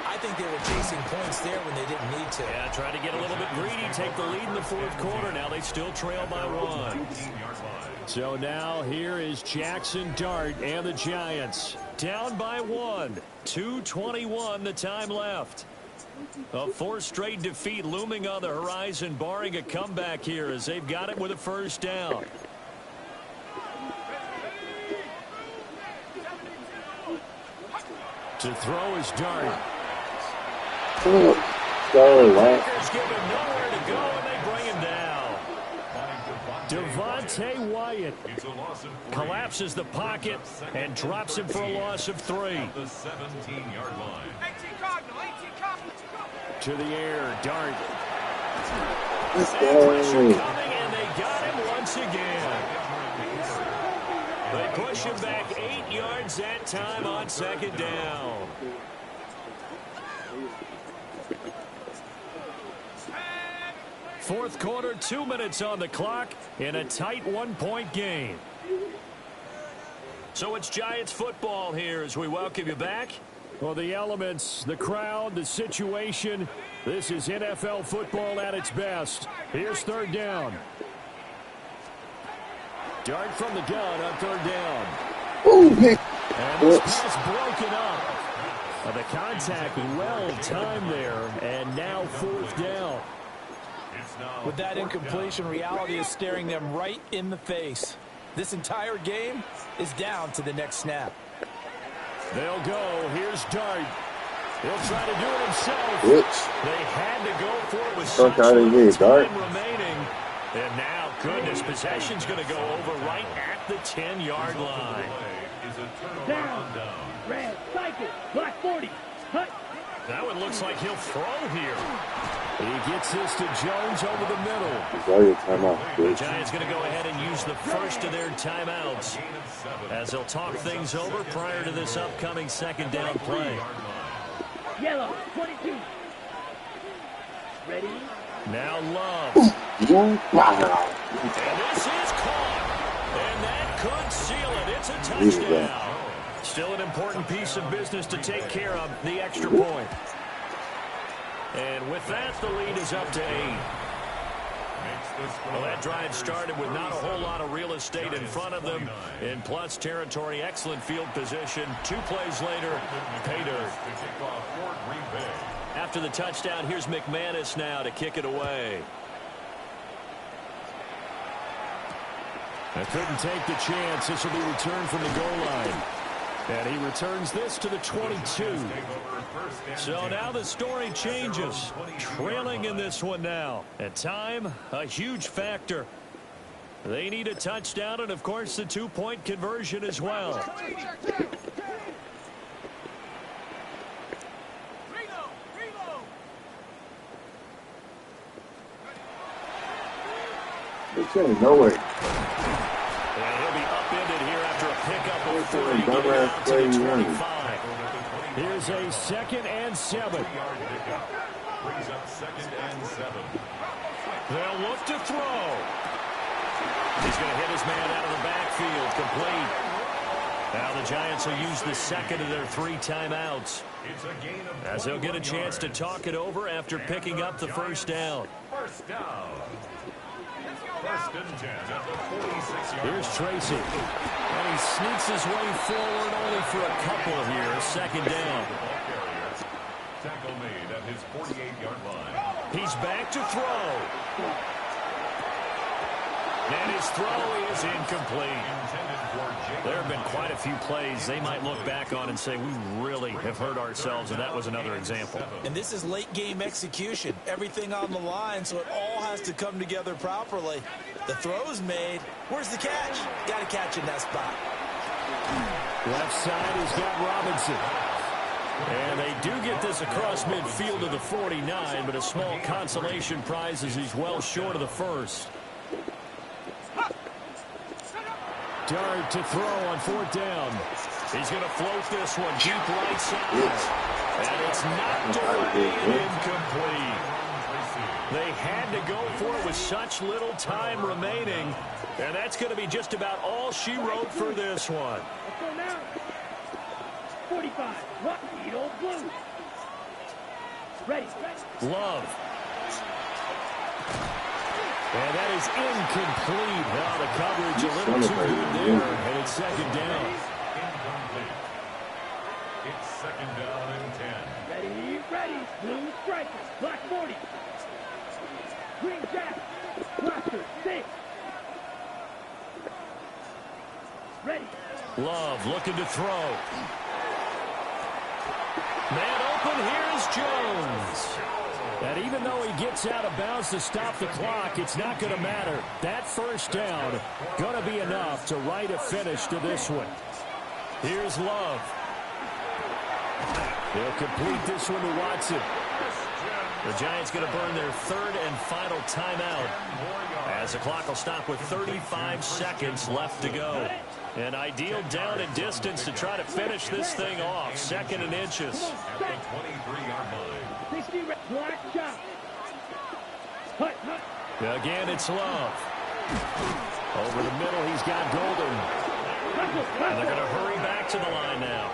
[SPEAKER 3] I think they were chasing points there when they didn't need to.
[SPEAKER 2] Yeah, try to get a little bit greedy, take the lead in the 4th quarter. Now they still trail by 1.
[SPEAKER 1] So now here is Jackson Dart and the Giants.
[SPEAKER 2] Down by 1. 2:21 the time left. A 4th straight defeat looming on the horizon, barring a comeback here as they've got it with a 1st down.
[SPEAKER 1] To throw is Dart.
[SPEAKER 5] Sorry, what?
[SPEAKER 2] Packers give him nowhere to go, and they bring him down.
[SPEAKER 1] Devontae Wyatt collapses the pocket and drops him for a loss of 3.
[SPEAKER 6] The 17-yard line.
[SPEAKER 1] To the air, Dart.
[SPEAKER 5] Let's
[SPEAKER 2] Pressure
[SPEAKER 5] go.
[SPEAKER 2] coming, and they got him once again. They push him back 8 yards that time on second down. Fourth quarter, 2 minutes on the clock in a tight 1-point game. So it's Giants football here as we welcome you back.
[SPEAKER 1] Well, the elements, the crowd, the situation, this is NFL football at its best. Here's third down. Dart from the gun on third down.
[SPEAKER 5] Ooh, hey.
[SPEAKER 1] And this pass broken up. The contact well timed there, and now fourth down.
[SPEAKER 7] With that incompletion, reality is staring them right in the face. This entire game is down to the next snap.
[SPEAKER 1] They'll go. Here's Dart. He'll try to do it himself.
[SPEAKER 5] Bitch.
[SPEAKER 2] They had to go for it with
[SPEAKER 5] Fuck
[SPEAKER 2] such
[SPEAKER 5] out of
[SPEAKER 2] little
[SPEAKER 5] here,
[SPEAKER 2] time
[SPEAKER 5] Dart.
[SPEAKER 2] remaining. And now, goodness, possession's going to go over right at the 10-yard line.
[SPEAKER 4] Down. Red. Cycle. Black 40. Hut.
[SPEAKER 2] That one looks like he'll throw here.
[SPEAKER 1] He gets this to Jones over the middle.
[SPEAKER 5] Enjoy your timeout,
[SPEAKER 2] The
[SPEAKER 5] bitch.
[SPEAKER 2] Giants going to go ahead and use the first of their timeouts as they'll talk things over prior to this upcoming second down play.
[SPEAKER 4] Yellow. 22. Ready.
[SPEAKER 2] Now Love.
[SPEAKER 5] Wow.
[SPEAKER 2] And this is caught. And that could seal it. It's a
[SPEAKER 5] Leave it there.
[SPEAKER 2] touchdown. Still an important piece of business to take care of, the extra point. And with that, the lead is up to 8. Well, that drive started with not a whole lot of real estate in front of them. In plus territory, excellent field position. 2 plays later, pay dirt. After the touchdown, here's McManus now to kick it away.
[SPEAKER 1] I couldn't take the chance. This will be returned from the goal line. And he returns this to the 22.
[SPEAKER 2] So now the story changes. Trailing in this one now. At time, a huge factor. They need a touchdown and, of course, the 2-point conversion as well.
[SPEAKER 5] It's ain't nowhere.
[SPEAKER 2] And he'll be upended here after a pickup of 30.
[SPEAKER 5] Dumbass
[SPEAKER 2] Getting out to
[SPEAKER 5] play
[SPEAKER 2] the
[SPEAKER 5] running.
[SPEAKER 2] 25.
[SPEAKER 1] Here's a 2nd and 7.
[SPEAKER 6] Brings up 2nd and 7.
[SPEAKER 2] They'll look to throw. He's going to hit his man out of the backfield. Complete. Now the Giants will use the second of their 3 timeouts, as they'll get a chance to talk it over after picking up the first down.
[SPEAKER 6] First down. First and 10 at the 46-yard
[SPEAKER 1] Here's Tracy. And he sneaks his way forward only for a couple here. Second down.
[SPEAKER 6] Tackle made at his 48-yard line.
[SPEAKER 2] He's back to throw. And his throw is incomplete. There have been quite a few plays they might look back on and say, we really have hurt ourselves, and that was another example.
[SPEAKER 3] And this is late-game execution. Everything on the line, so it all has to come together properly. The throw's made. Where's the catch? Got to catch in that spot.
[SPEAKER 1] Left side has got Robinson. And they do get this across midfield to the 49, but a small consolation prize as he's well short of the first. Dart to throw on 4th down.
[SPEAKER 2] He's going to float this one deep right side. And it's knocked away and incomplete. They had to go for it with such little time remaining. And that's going to be just about all she wrote for this one.
[SPEAKER 4] Let's go now. 45. Rocky, old blue. Ready.
[SPEAKER 2] Love.
[SPEAKER 1] And that is incomplete. Now the coverage a little too good there. And it's second down.
[SPEAKER 6] Incomplete. It's 2nd down and 10.
[SPEAKER 4] Ready. Blue striker. Black 40. Green jacket. Blaster 6. Ready.
[SPEAKER 2] Love looking to throw. Man open, here's
[SPEAKER 1] Jones. And even though he gets out of bounds to stop the clock, it's not going to matter. That first down going to be enough to write a finish to this one. Here's Love. He'll complete this one to Watson. The Giants going to burn their third and final timeout as the clock will stop with 35 seconds left to go. An ideal down and distance to try to finish this thing off. Second and inches.
[SPEAKER 6] At the 23-yard line.
[SPEAKER 4] 60 black shot. Hut.
[SPEAKER 1] Again, it's Love. Over the middle, he's got Golden. And they're going to hurry back to the line now.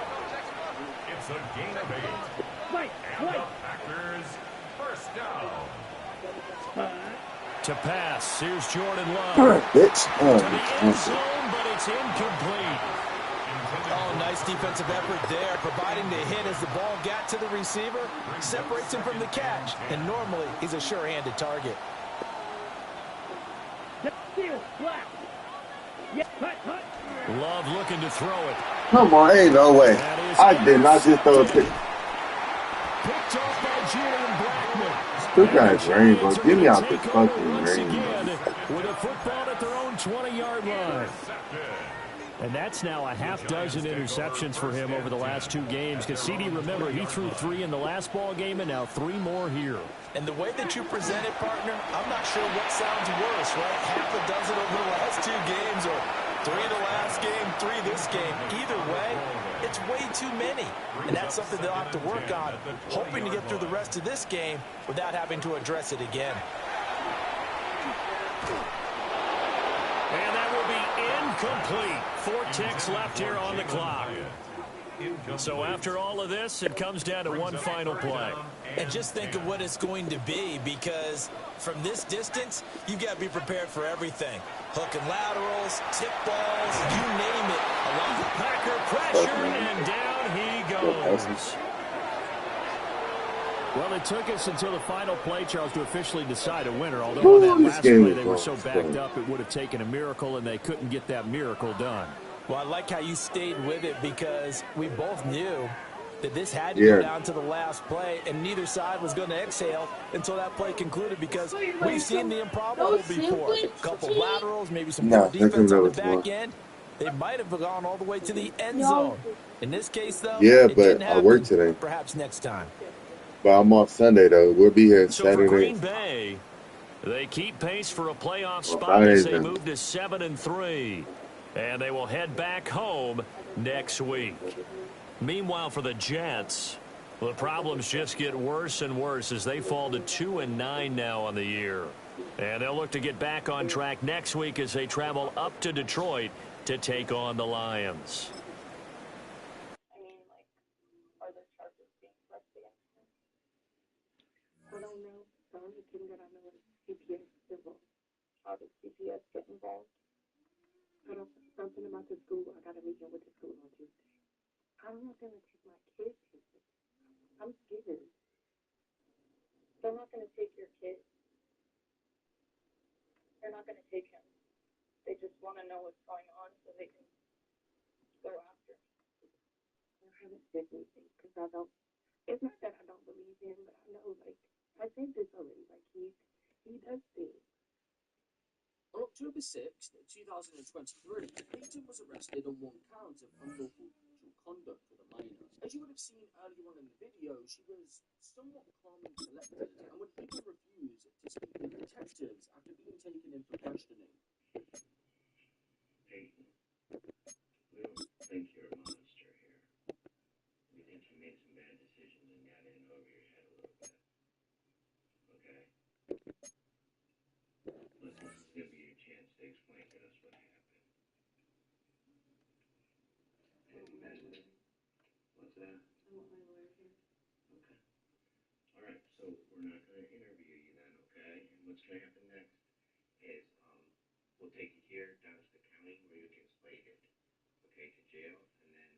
[SPEAKER 6] It's a gain of 8. And the Packers first down.
[SPEAKER 1] To pass, here's Jordan Love.
[SPEAKER 5] Bitch.
[SPEAKER 1] To the end zone, but it's incomplete.
[SPEAKER 3] Oh, nice defensive effort there, providing the hit as the ball got to the receiver, separates him from the catch, and normally he's a sure-handed target.
[SPEAKER 4] Black. Yeah, hut.
[SPEAKER 1] Love looking to throw it.
[SPEAKER 5] Come on, ain't no way. I did not just throw a pick.
[SPEAKER 1] Picked off by Julian Blackman.
[SPEAKER 5] This guy's rainbow. Get me out the fucking rainbow.
[SPEAKER 1] With a football at their own 20-yard line. And that's now a half dozen interceptions for him over the last 2 games. Because CD, remember, he threw 3 in the last ball game and now 3 more here.
[SPEAKER 3] And the way that you present it, partner, I'm not sure what sounds worse, right? Half a dozen over the last 2 games, or 3 the last game, 3 this game. Either way, it's way too many. And that's something they'll have to work on, hoping to get through the rest of this game without having to address it again.
[SPEAKER 1] And that will be incomplete. 4 ticks left here on the clock. So after all of this, it comes down to one final play.
[SPEAKER 3] And just think of what it's going to be, because from this distance, you've got to be prepared for everything. Hook and laterals, tip balls, you name it. A lot of
[SPEAKER 1] Packer pressure, and down he goes. Well, it took us until the final play, Charles, to officially decide a winner. Although on that last play they were so backed up, it would have taken a miracle, and they couldn't get that miracle done.
[SPEAKER 3] Well, I like how you stayed with it, because we both knew that this had to go down to the last play, and neither side was going to exhale until that play concluded, because we've seen the improbable before. A couple laterals, maybe some good defense on the back end. They might have gone all the way to the end zone. In this case, though, it didn't happen.
[SPEAKER 5] I work today.
[SPEAKER 3] Perhaps next time.
[SPEAKER 5] But I'm off Sunday, though. We'll be here
[SPEAKER 1] so
[SPEAKER 5] Saturday.
[SPEAKER 1] For Green Bay, they keep pace for a playoff spot as they move to 7-3. And they will head back home next week. Meanwhile, for the Jets, the problems just get worse and worse as they fall to 2-9 now on the year. And they'll look to get back on track next week as they travel up to Detroit to take on the Lions.
[SPEAKER 8] I don't know. The only thing that I know is CPS civil. How does CPS get involved? I don't know something about the school. I got a meeting with the school on Tuesday. I don't want them to take my kids. I'm scared. They're not going to take your kid. They're not going to take him. They just want to know what's going on so they can go after him. I haven't said anything because I don't. It's not that I don't believe him, but I know, like, I think this already. Like, he does things.
[SPEAKER 9] On October 6th, 2023, Peyton was arrested on 1 count of unlawful sexual conduct with a minor. As you would have seen earlier on in the video, she was somewhat calm and collected, and would even refuse to speak with detectives after being taken in for questioning.
[SPEAKER 10] Peyton, we don't think you're a monster here. We think you made some bad decisions and got in over your head a little bit. Okay? Listen, this is going to be your chance to explain to us what happened. Madden? What's that?
[SPEAKER 8] I want my lawyer here.
[SPEAKER 10] Okay. All right, so we're not going to interview you then, okay? And what's going to happen next is we'll take you here down to the county where you can explain it, okay, to jail, and then